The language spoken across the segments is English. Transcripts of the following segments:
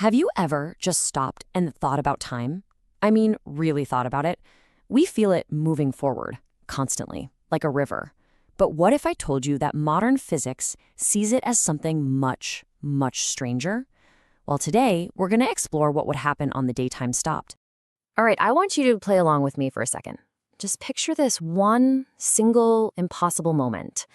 Have you ever just stopped and thought about time? I mean, really thought about it. We feel it moving forward, constantly, like a river. But what if I told you that modern physics sees it as something much, much stranger? Well, today, we're going to explore what would happen on the day time stopped. All right, I want you to play along with me for a second. Just picture this one single impossible moment.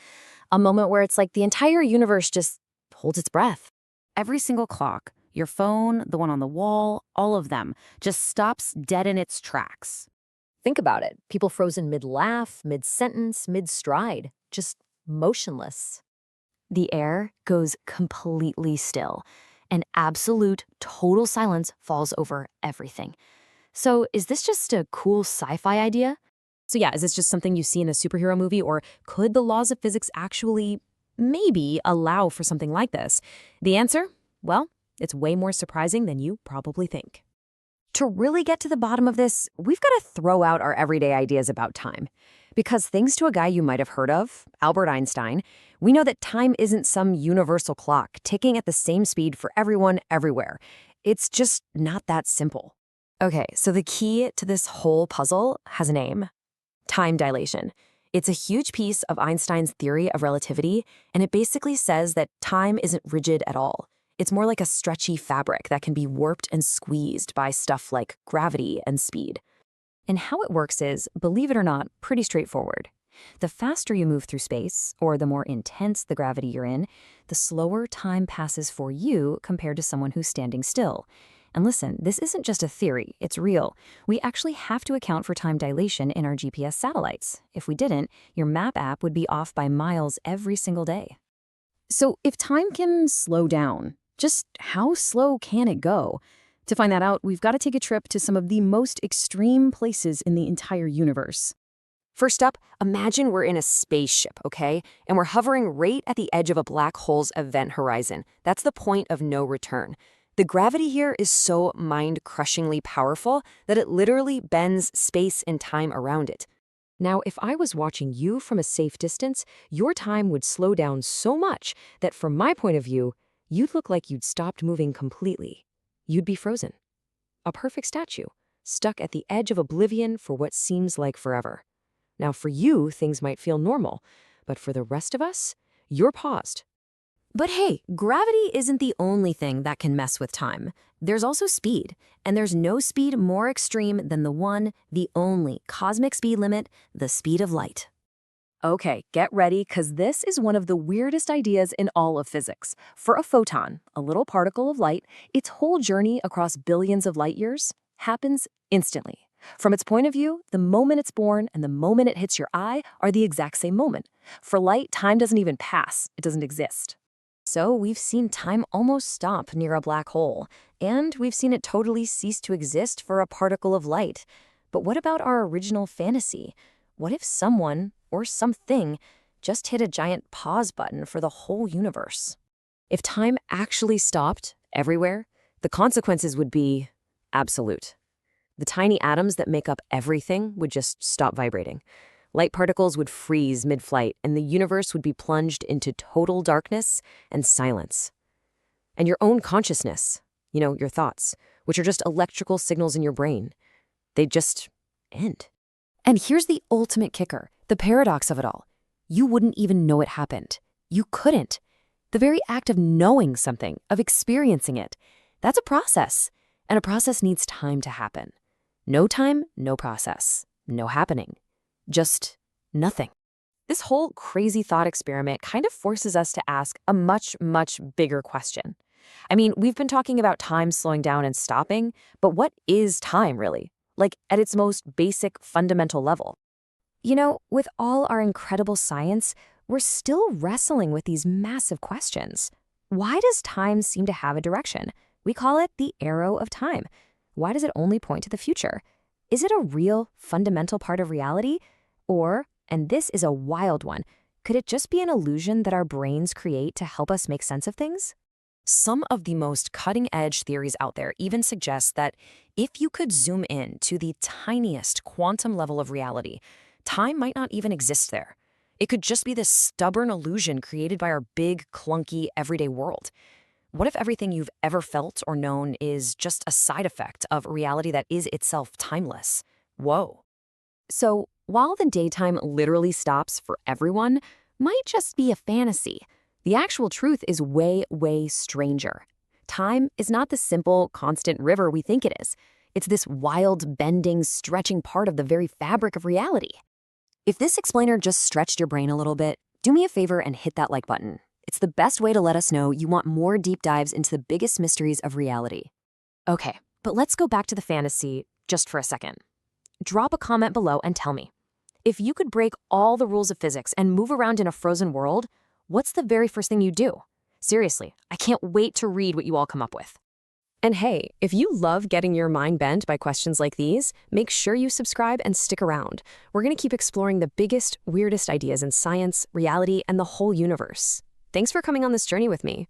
A moment where it's like the entire universe just holds its breath. Every single clock, your phone, the one on the wall, all of them just stops dead in its tracks. Think about it. People frozen mid-laugh, mid-sentence, mid-stride, just motionless. The air goes completely still, and absolute, total silence falls over everything. So is this just a cool sci-fi idea? So yeah, is this just something you see in a superhero movie, or could the laws of physics actually, maybe, allow for something like this? The answer? Well, it's way more surprising than you probably think. To really get to the bottom of this, we've got to throw out our everyday ideas about time. Because thanks to a guy you might have heard of, Albert Einstein, we know that time isn't some universal clock ticking at the same speed for everyone everywhere. It's just not that simple. Okay, so the key to this whole puzzle has a name: time dilation. It's a huge piece of Einstein's theory of relativity, and it basically says that time isn't rigid at all. It's more like a stretchy fabric that can be warped and squeezed by stuff like gravity and speed. And how it works is, believe it or not, pretty straightforward. The faster you move through space, or the more intense the gravity you're in, the slower time passes for you compared to someone who's standing still. And listen, this isn't just a theory, it's real. We actually have to account for time dilation in our GPS satellites. If we didn't, your map app would be off by miles every single day. So if time can slow down, just how slow can it go? To find that out, we've got to take a trip to some of the most extreme places in the entire universe. First up, imagine we're in a spaceship, okay? And we're hovering right at the edge of a black hole's event horizon. That's the point of no return. The gravity here is so mind-crushingly powerful that it literally bends space and time around it. Now, if I was watching you from a safe distance, your time would slow down so much that from my point of view, you'd look like you'd stopped moving completely. You'd be frozen. A perfect statue, stuck at the edge of oblivion for what seems like forever. Now, for you, things might feel normal, but for the rest of us, you're paused. But hey, gravity isn't the only thing that can mess with time. There's also speed, and there's no speed more extreme than the only cosmic speed limit, the speed of light. Okay, get ready, because this is one of the weirdest ideas in all of physics. For a photon, a little particle of light, its whole journey across billions of light years happens instantly. From its point of view, the moment it's born and the moment it hits your eye are the exact same moment. For light, time doesn't even pass. It doesn't exist. So we've seen time almost stop near a black hole, and we've seen it totally cease to exist for a particle of light. But what about our original fantasy? What if someone, or something, just hit a giant pause button for the whole universe? If time actually stopped everywhere, the consequences would be absolute. The tiny atoms that make up everything would just stop vibrating. Light particles would freeze mid-flight, and the universe would be plunged into total darkness and silence. And your own consciousness, your thoughts, which are just electrical signals in your brain, they'd just end. And here's the ultimate kicker, the paradox of it all. You wouldn't even know it happened. You couldn't. The very act of knowing something, of experiencing it, that's a process. And a process needs time to happen. No time, no process. No happening. Just nothing. This whole crazy thought experiment kind of forces us to ask a much, much bigger question. I mean, we've been talking about time slowing down and stopping, but what is time really? Like at its most basic, fundamental level. With all our incredible science, we're still wrestling with these massive questions. Why does time seem to have a direction? We call it the arrow of time. Why does it only point to the future? Is it a real, fundamental part of reality? Or, and this is a wild one, could it just be an illusion that our brains create to help us make sense of things? Some of the most cutting-edge theories out there even suggest that if you could zoom in to the tiniest quantum level of reality, time might not even exist there. It could just be this stubborn illusion created by our big, clunky, everyday world. What if everything you've ever felt or known is just a side effect of a reality that is itself timeless? Whoa. So, while the daytime literally stops for everyone, might just be a fantasy. The actual truth is way, way stranger. Time is not the simple, constant river we think it is. It's this wild, bending, stretching part of the very fabric of reality. If this explainer just stretched your brain a little bit, do me a favor and hit that like button. It's the best way to let us know you want more deep dives into the biggest mysteries of reality. Okay, but let's go back to the fantasy just for a second. Drop a comment below and tell me, if you could break all the rules of physics and move around in a frozen world, what's the very first thing you do? Seriously, I can't wait to read what you all come up with. And hey, if you love getting your mind bent by questions like these, make sure you subscribe and stick around. We're going to keep exploring the biggest, weirdest ideas in science, reality, and the whole universe. Thanks for coming on this journey with me.